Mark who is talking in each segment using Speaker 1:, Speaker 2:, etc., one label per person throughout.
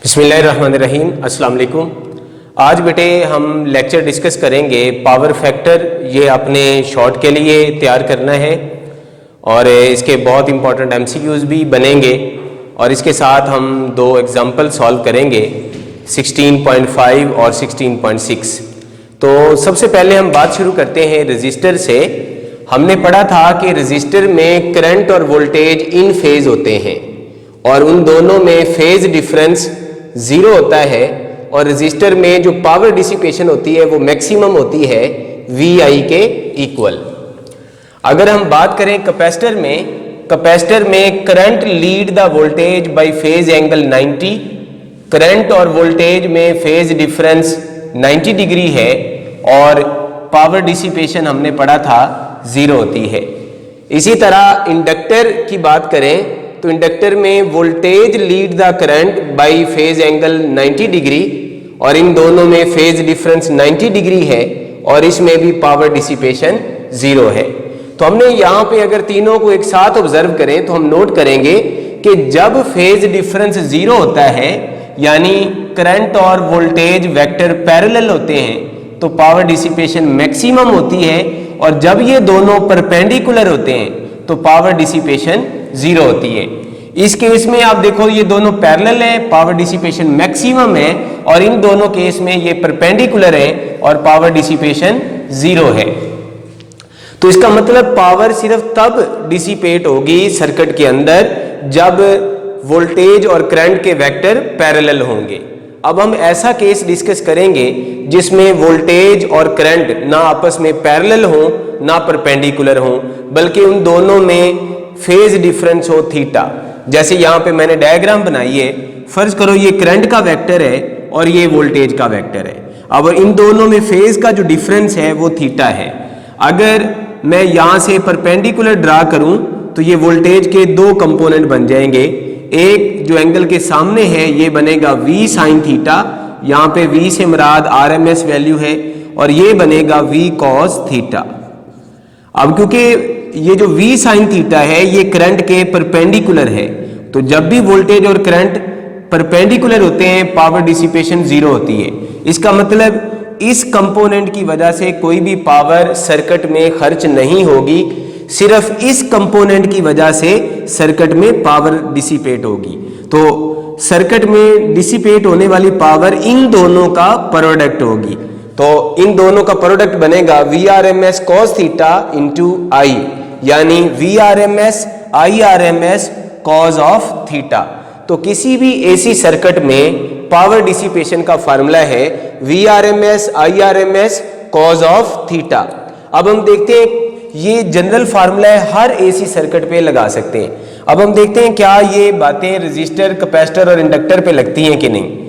Speaker 1: बिस्मिल्लाहिर्रहमानिर्रहीम, अस्सलाम वालेकुम। आज बेटे हम लेक्चर डिस्कस करेंगे पावर फैक्टर। ये अपने शॉर्ट के लिए तैयार करना है और इसके बहुत इंपॉर्टेंट एमसीक्यूज भी बनेंगे और इसके साथ हम दो एग्जांपल सॉल्व करेंगे 16.5 और 16.6। तो सबसे पहले हम बात शुरू करते हैं रजिस्टर से। हमने पढ़ा था कि रजिस्टर में करंट और वोल्टेज इन फेज होते हैं और उन दोनों में फेज डिफरेंस ज़ीरो होता है और रजिस्टर में जो पावर डिसिपेशन होती है वो मैक्सिमम होती है VI के इक्वल। अगर हम बात करें कैपेसिटर में current lead the voltage bye phase angle 90, current और वोल्टेज में फेज डिफरेंस 90 डिग्री है और पावर डिसिपेशन हमने पढ़ा था ज़ीरो होती है। इसी तरह इंडक्टर की बात करें तो इंडक्टर में voltage lead the current by phase angle 90 degree और इन दोनों में फेज डिफरेंस 90 डिग्री है और इसमें भी पावर डिसिपेशन ज़ीरो है। तो हमने यहाँ पे अगर तीनों को एक साथ ऑब्जर्व करें तो हम नोट करेंगे कि जब फेज डिफरेंस ज़ीरो होता है यानी करंट और वोल्टेज वेक्टर पैरेलल होते हैं तो पावर डिसिपेशन मैक्सिमम होती है और जब ये दोनों परपेंडिकुलर होते हैं तो पावर डिसिपेशन ज़ीरो होती है। इस केस में आप देखो ये दोनों पैरेलल हैं, पावर डिसिपेशन मैक्सिमम है और इन दोनों केस में ये परपेंडिकुलर है और पावर डिसिपेशन ज़ीरो है। तो इसका मतलब पावर सिर्फ तब डिसिपेट होगी सर्किट के अंदर जब वोल्टेज और करंट के वेक्टर पैरेलल होंगे। अब हम ऐसा केस डिस्कस करेंगे जिसमें वोल्टेज और करंट ना आपस में पैरेलल हो ना परपेंडिकुलर हो बल्कि उन दोनों में फेज डिफरेंस हो थीटा। जैसे यहाँ पे मैंने डायग्राम बनाई है, फर्ज करो ये करंट का वेक्टर है और ये वोल्टेज का वेक्टर है। अब इन दोनों में फेज का जो डिफरेंस है वो थीटा है। अगर मैं यहाँ से परपेंडिकुलर ड्रा करूँ तो ये वोल्टेज के दो कंपोनेंट बन जाएंगे। एक जो एंगल के सामने है ये बनेगा V साइन थीटा, यहाँ पे V से मुराद RMS वैल्यू है और ये बनेगा V कॉस थीटा। अब क्योंकि ये जो V साइन थीटा है ये करंट के परपेंडिकुलर है तो जब भी वोल्टेज और करंट परपेंडिकुलर होते हैं पावर डिसिपेशन ज़ीरो होती है। इसका मतलब इस कंपोनेंट की वजह से कोई भी पावर सर्किट में खर्च नहीं होगी, सिर्फ इस कंपोनेंट की वजह से सर्किट में पावर डिसिपेट होगी। तो सर्किट में डिसिपेट होने वाली पावर इन दोनों का प्रोडक्ट होगी। तो इन दोनों का प्रोडक्ट बनेगा VRMS cos theta into I यानी VRMS IRMS cos of theta. तो किसी भी AC सर्किट में पावर डिसिपेशन का फार्मूला है VRMS IRMS cos of theta. अब हम देखते हैं ये जनरल फार्मूला है, हर AC सर्किट पे लगा सकते हैं। अब हम देखते हैं क्या ये बातें रजिस्टर, कैपेसिटर और इंडक्टर पे लगती हैं कि नहीं।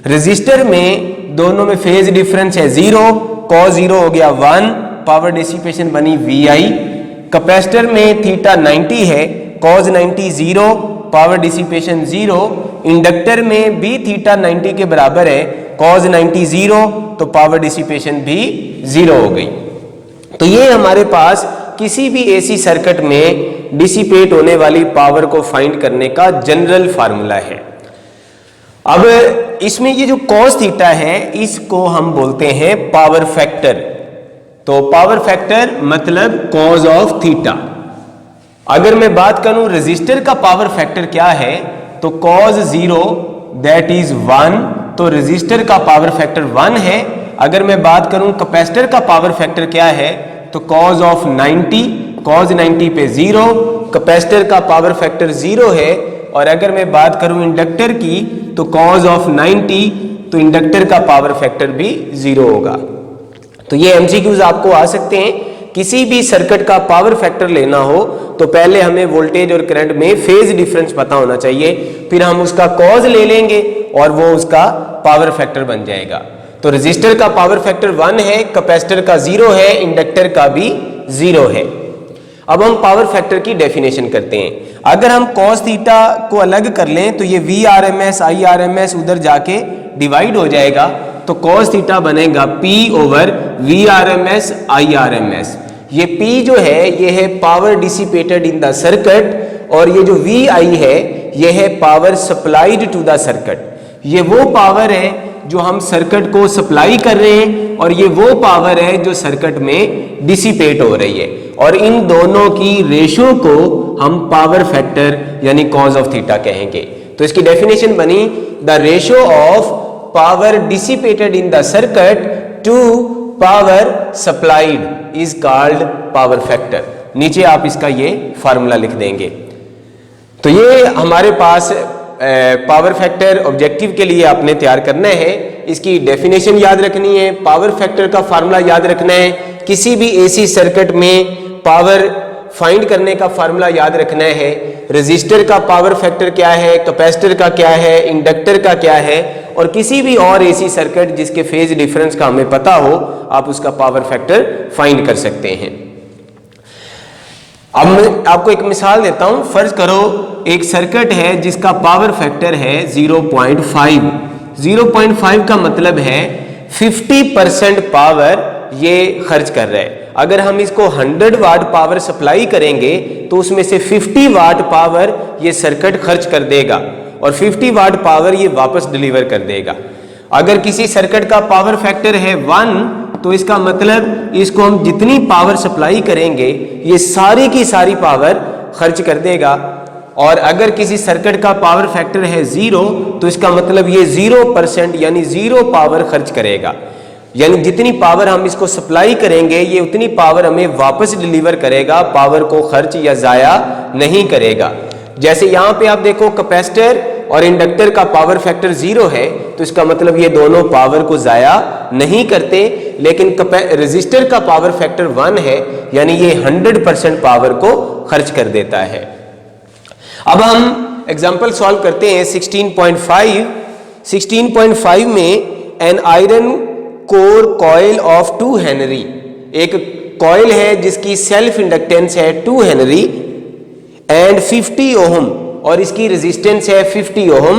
Speaker 1: रजिस्टर में दोनों में फेज डिफरेंस है ज़ीरो, cos ज़ीरो हो गया 1, पावर डिसिपेशन बनी VI। कैपेसिटर में थीटा 90 है, cos 90 zero, power dissipation zero. Inductor में भी थीटा 90 के बराबर है, cos 90 ज़ीरो तो पावर डिसिपेशन भी ज़ीरो हो गई। तो ये हमारे पास किसी भी AC सर्किट में डिसिपेट होने वाली पावर को फाइंड करने का जनरल फार्मूला है। अब इसमें ये जो cos थीटा है इसको हम बोलते हैं पावर फैक्टर। तो पावर फैक्टर मतलब cos ऑफ थीटा। अगर मैं बात करूं रजिस्टर का पावर फैक्टर क्या है तो cos ज़ीरो दैट इज 1, तो रजिस्टर का पावर फैक्टर 1 है। अगर मैं बात करूं कैपेसिटर का पावर फैक्टर क्या है तो cos ऑफ 90, cos 90 पे ज़ीरो, कैपेसिटर का पावर फैक्टर ज़ीरो है। और अगर मैं बात करूं इंडक्टर की तो cos ऑफ 90 तो इंडक्टर का पावर फैक्टर भी ज़ीरो होगा। तो ये MCQs आपको आ सकते हैं। किसी भी सर्किट का पावर फैक्टर लेना हो तो पहले हमें वोल्टेज और करंट में फेज डिफरेंस पता होना चाहिए, फिर हम उसका cos ले लेंगे और वो उसका पावर फैक्टर बन जाएगा। तो रजिस्टर का पावर फैक्टर 1 है, कैपेसिटर का 0 है, इंडक्टर का भी 0 है। अब हम पावर फैक्टर की डेफिनेशन करते हैं। अगर हम cos थीटा को अलग कर लें तो ये VRMS IRMS उधर जाके डिवाइड हो जाएगा तो cos थीटा बनेगा P ओवर VRMS IRMS। ये P जो है ये है power dissipated in the circuit और ये जो VI है ये है power supplied to the circuit. ये वो पावर है जो हम सर्किट को सप्लाई कर रहे हैं और ये वो पावर है जो सर्किट में डिसिपेट हो रही है, और इन दोनों की रेशो को हम पावर फैक्टर यानी कॉज ऑफ थीटा कहेंगे। तो इसकी डेफिनेशन बनी the ratio of power dissipated in the circuit to power supplied is called power factor. नीचे आप इसका ये फार्मूला लिख देंगे। तो ये हमारे पास पावर फैक्टर ऑब्जेक्टिव के लिए आपने तैयार करना है। इसकी डेफिनेशन याद रखनी है, पावर फैक्टर का फार्मूला याद रखना है, किसी भी एसी सर्किट में पावर फाइंड करने का फार्मूला याद रखना है, रेजिस्टर का पावर फैक्टर क्या है, कैपेसिटर का क्या है, इंडक्टर का क्या है, और किसी भी और एसी सर्किट जिसके फेज डिफरेंस का हमें पता हो आप उसका पावर फैक्टर फाइंड कर सकते हैं। अब मैं आपको एक मिसाल देता हूं। फर्ज करो एक सर्किट है जिसका पावर फैक्टर है 0.5। 0.5 का मतलब है 50% पावर ये खर्च कर रहा है। अगर हम इसको 100 वाट पावर सप्लाई करेंगे तो उसमें से 50 वाट पावर ये सर्किट खर्च कर देगा और 50 वाट पावर ये वापस डिलीवर कर देगा। अगर किसी सर्किट का पावर फैक्टर है 1 तो इसका मतलब इसको हम जितनी पावर सप्लाई करेंगे ये सारी की सारी पावर खर्च कर देगा, और अगर किसी सर्किट का पावर फैक्टर है 0 तो इसका मतलब ये 0% यानी 0 पावर खर्च करेगा। यानी जितनी पावर हम इसको सप्लाई करेंगे ये उतनी पावर हमें वापस डिलीवर करेगा, पावर को खर्च या जाया नहीं करेगा। जैसे यहाँ पे आप देखो कैपेसिटर और इंडक्टर का पावर फैक्टर 0 है तो इसका मतलब ये दोनों पावर को जाया नहीं करते, लेकिन रेजिस्टर का पावर फैक्टर 1 है यानी ये 100% पावर को खर्च कर देता है। अब हम एग्जांपल सॉल्व करते हैं 16.5। 16.5 में an iron core coil of 2 Henry, एक कॉइल है जिसकी सेल्फ इंडक्टेंस है 2 हेनरी एंड 50 ओहम और इसकी रेजिस्टेंस है 50 ohm,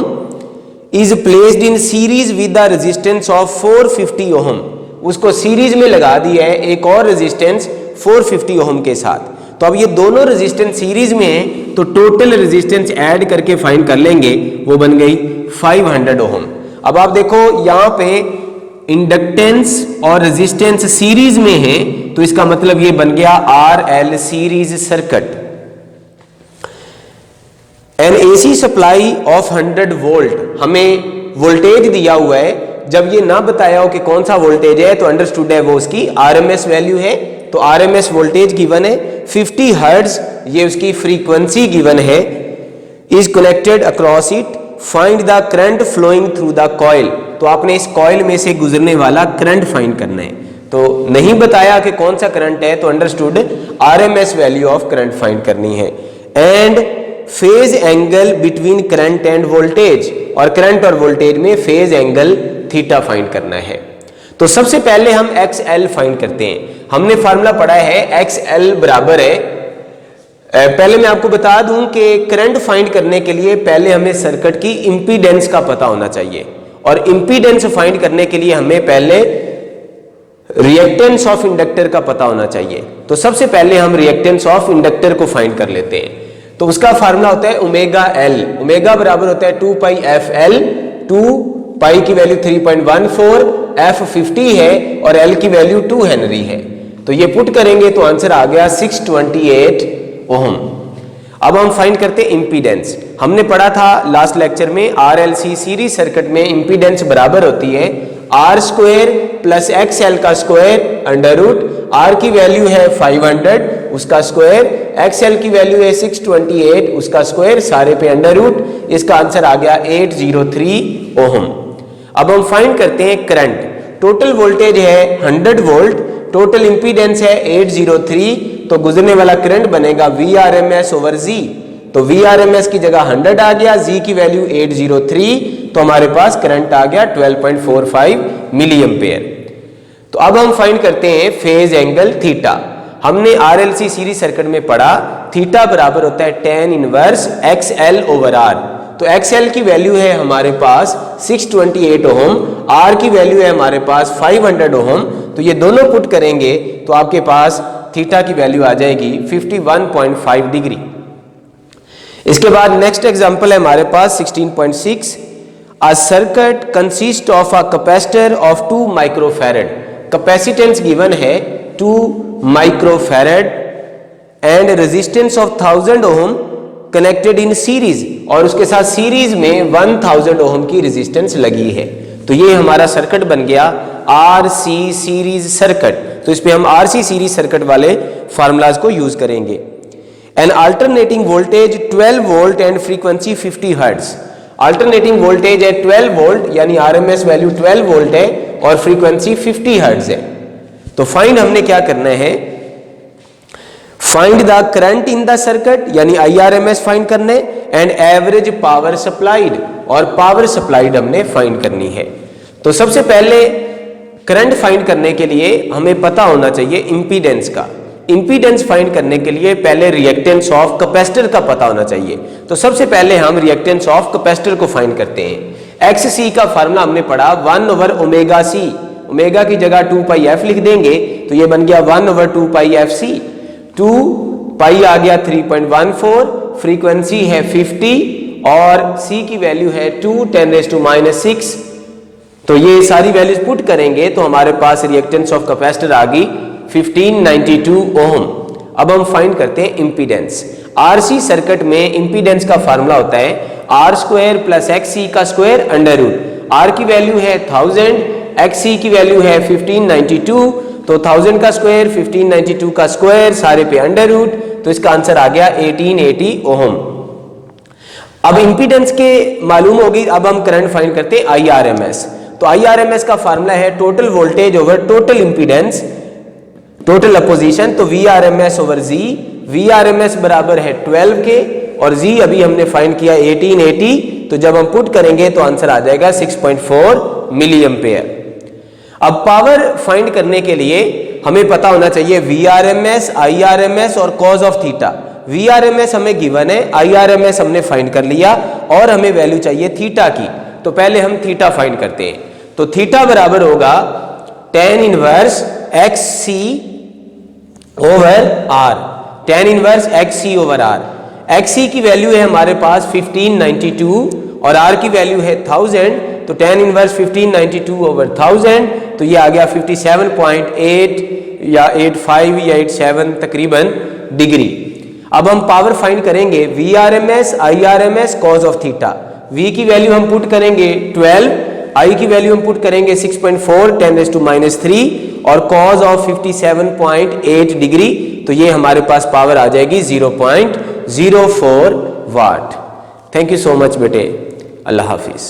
Speaker 1: is placed in series with the resistance of 450 ohm. उसको सीरीज में लगा दिया है एक और रेजिस्टेंस 450 ओहम के साथ। तो अब ये दोनों रेजिस्टेंस सीरीज में है तो टोटल रेजिस्टेंस ऐड करके फाइंड कर लेंगे, वो बन गई 500 ओहम। अब आप देखो यहाँ पे इंडक्टेंस और रेजिस्टेंस सीरीज में है तो इसका मतलब ये बन गया RL series circuit. N AC supply of 100 volt, हमें वोल्टेज दिया हुआ है, जब ये ना बताया हो कि कौन सा वोल्टेज है तो अंडरस्टूड है वो उसकी RMS वैल्यू है। तो RMS वोल्टेज गिवन है 50 हर्ट्ज, ये उसकी फ्रीक्वेंसी गिवन है, is connected across it, find the current flowing through the coil. तो आपने इस कॉइल में से गुजरने वाला करंट फाइंड करना है। तो नहीं बताया कि कौन सा करंट है तो understood RMS value of current find करनी है। And phase angle between current end voltage, और करंट और वोल्टेज में फेज एंगल थीटा फाइंड करना है। तो सबसे पहले हम XL फाइंड करते हैं। हमने फार्मूला पढ़ा है XL बराबर है, पहले मैं आपको बता दूं कि करंट फाइंड करने के लिए पहले हमें सर्किट की इंपीडेंस का पता होना चाहिए, और इंपीडेंस फाइंड करने के लिए हमें पहले रिएक्टेंस ऑफ इंडक्टर का पता होना चाहिए। तो सबसे पहले हम रिएक्टेंस ऑफ इंडक्टर को फाइंड कर लेते हैं। तो उसका फार्मूला होता है ओमेगा एल। ओमेगा बराबर होता है 2 पाई FL, 2 पाई की वैल्यू 3.14, F 50 है और L की वैल्यु 2 हेनरी है। तो ये पुट करेंगे तो आंसर आ गया 628 ओहम। अब हम फाइंड करते हैं इंपीडेंस। हमने पढ़ा था लास्ट लेक्चर में RLC सीरीज सर्किट में इंपीडेंस बराबर होती है R स्क्वायर प्लस XL का स्क्वायर अंडर रूट, R की वैल्यू है 500 उसका स्क्वायर, XL की वैल्यू है 628 उसका स्क्वायर, सारे पे अंडर रूट, इसका आंसर आ गया 803 ओहम। अब हम फाइंड करते हैं करंट। टोटल वोल्टेज है 100 वोल्ट, टोटल इंपीडेंस है 803, तो गुजरने वाला करंट बनेगा VRMS ओवर Z। तो VRMS की जगह 100 आ गया, Z की वैल्यू 803, तो हमारे पास करंट आ गया 12.45 मिली एम्पेयर। तो अब हम फाइंड करते हैं फेज एंगल थीटा। हमने RLC सीरीज सर्किट में पढ़ा थीटा बराबर होता है tan inverse XL over R। तो XL की वैल्यू है हमारे पास 628 ओहम, R की वैल्यू है हमारे पास 500 ओहम, तो ये दोनों पुट करेंगे तो आपके पास थीटा की वैल्यू आ जाएगी 51.5 डिग्री। इसके बाद नेक्स्ट एग्जांपल है हमारे पास 16.6। A circuit consists of a capacitor of 2 microfarad. Capacitance given है 2 microfarad and resistance of 1000 ohm connected in series, और उसके साथ सीरीज में 1000 ओम की रेजिस्टेंस लगी है। तो ये हमारा सर्किट बन गया RC सीरीज सर्किट। तो इस पे हम RC सीरीज सर्किट वाले फार्मूलाज को यूज करेंगे। N alternating voltage 12 volt and frequency 50 hertz. Alternating voltage है 12 वोल्ट यानी RMS वैल्यू 12 वोल्ट है और फ्रीक्वेंसी 50 हर्ट्ज है। तो फाइंड हमने क्या करना है, find the current in the circuit यानी IRMS फाइंड करने एंड एवरेज पावर सप्लाइड, और पावर सप्लाइड हमने फाइंड करनी है। तो सबसे पहले करंट फाइंड करने के लिए हमें पता होना चाहिए इंपीडेंस का। इंपीडेंस फाइंड करने के लिए पहले रिएक्टेंस ऑफ कैपेसिटर का पता होना चाहिए। तो सबसे पहले हम रिएक्टेंस ऑफ कैपेसिटर को फाइंड करते हैं। XC का फार्मूला हमने पढ़ा 1/ωc, ओमेगा की जगह 2πf लिख देंगे तो ये बन गया 1/2πfc। 2 पाई आ गया 3.14, फ्रीक्वेंसी है 50 और C की वैल्यू है 2 10⁻⁻⁶। तो ये सारी वैल्यूज पुट करेंगे तो हमारे पास रिएक्टेंस ऑफ कैपेसिटर आ गई 1592 ओम। अब हम फाइंड करते हैं इंपीडेंस। RC सर्किट में इंपीडेंस का फार्मूला होता है R² + XC का स्क्वायर √ R की वैल्यू है 1000, XC की वैल्यू है 1592, तो 1000 का स्क्वायर 1592 का स्क्वायर सारे पे √ तो इसका आंसर आ गया 1880 ओम। अब इंपीडेंस के मालूम होगी, अब हम करंट फाइंड करते हैं IRMS। तो IRMS का फार्मूला है total voltage over total impedance, total opposition. तो VRMS/Z, VRMS बराबर है 12 के और Z अभी हमने फाइंड किया 1880, तो जब हम पुट करेंगे तो आंसर आ जाएगा 6.4 मिली एम्पेयर। अब पावर फाइंड करने के लिए हमें पता होना चाहिए VRMS, IRMS और कॉज ऑफ थीटा। VRMS हमें गिवन है, IRMS हमने फाइंड कर लिया और हमें वैल्यू चाहिए थीटा की। तो पहले हम थीटा फाइंड करते हैं। तो थीटा बराबर होगा tan inverse XC over R, tan inverse XC over R। XC की वैल्यू है हमारे पास 1592 और R की वैल्यू है 1000, तो tan इनवर्स 1592 ओवर 1000, तो ये आ गया 57.8 या 85 या 87 तकरीबन डिग्री। अब हम पावर फाइंड करेंगे VRMS, IRMS, cause of theta. V की वैल्यू हम पुट करेंगे 12, I की वैल्यू हम पुट करेंगे 6.4 10⁻³ और कॉज ऑफ 57.8 डिग्री, तो ये हमारे पास पावर आ जाएगी 0.04 वाट। थैंक यू सो मच बेटे, अल्लाह हाफिज।